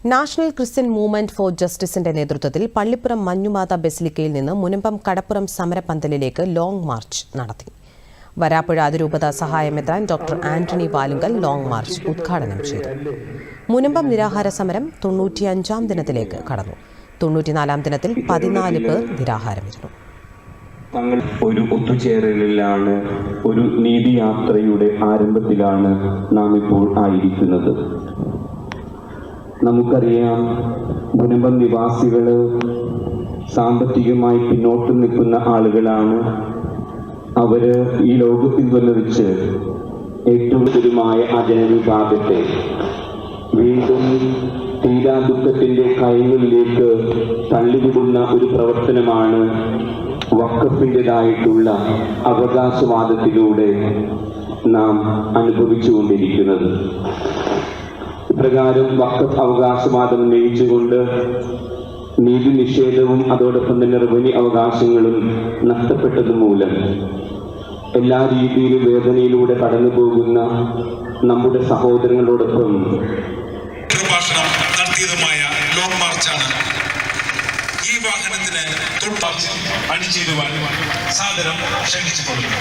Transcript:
National Christian movement four ജസ്റ്റിസിന്റെ നേതൃത്വത്തിൽ പള്ളിപ്പുറം മഞ്ഞുമാത ബസിലിക്കയിൽ നിന്ന് മുനമ്പം കടപ്പുറം സമരപന്തലിലേക്ക് long March നടത്തി. വരാപ്പുഴ അതിരൂപത സഹായമെത്രാൻ doctor Antony Valumkal long March ഉദ്ഘാടനം ചെയ്തു. മുനമ്പം നിരാഹാര സമരം 95-ാം ദിനത്തിലേക്ക് കടന്നു. 94-ാം ദിനത്തിൽ 14 പേർ നിരാഹാരമിരുന്നു. തങ്ങൾ ഒരു ഒത്തുചേരലിലാണ്, ഒരു നീതിയാത്രയുടെ ആരംഭത്തിലാണ് നാം ഇപ്പോൾ ആയിരിക്കുന്നത്. നമുക്കറിയാം, മുനമ്പം നിവാസികൾ സാമ്പത്തികമായി പിന്നോട്ട് നിൽക്കുന്ന ആളുകളാണ്. അവര് ഈ ലോകത്തിൽ വന്ന് വെച്ച് ഏറ്റവും ദുരുമായ ആ ജനവിഭാഗത്തെ വീണ്ടും തീരാ ദുഃഖത്തിന്റെ കയങ്ങളിലേക്ക് തള്ളിവിടുന്ന ഒരു പ്രവർത്തനമാണ് വഖഫിൻ്റെതായിട്ടുള്ള അവകാശവാദത്തിലൂടെ നാം അനുഭവിച്ചുകൊണ്ടിരിക്കുന്നത്. ഇപ്രകാരം വഖഫ് അവകാശവാദം ഉന്നയിച്ചുകൊണ്ട് നീതി നിഷേധവും അതോടൊപ്പം തന്നെ റവന്യൂ അവകാശങ്ങളും നഷ്ടപ്പെട്ടത് മൂലം എല്ലാ രീതിയിലും വേദനയിലൂടെ കടന്നു പോകുന്ന നമ്മുടെ സഹോദരങ്ങളോടൊപ്പം നടത്തിയതുമായ ലോങ് മാർച്ചാണ്. ഈ വാഹനത്തിന് അണിചേരുവാൻ സാദരം ക്ഷണിച്ചു കൊടുക്കുന്നു.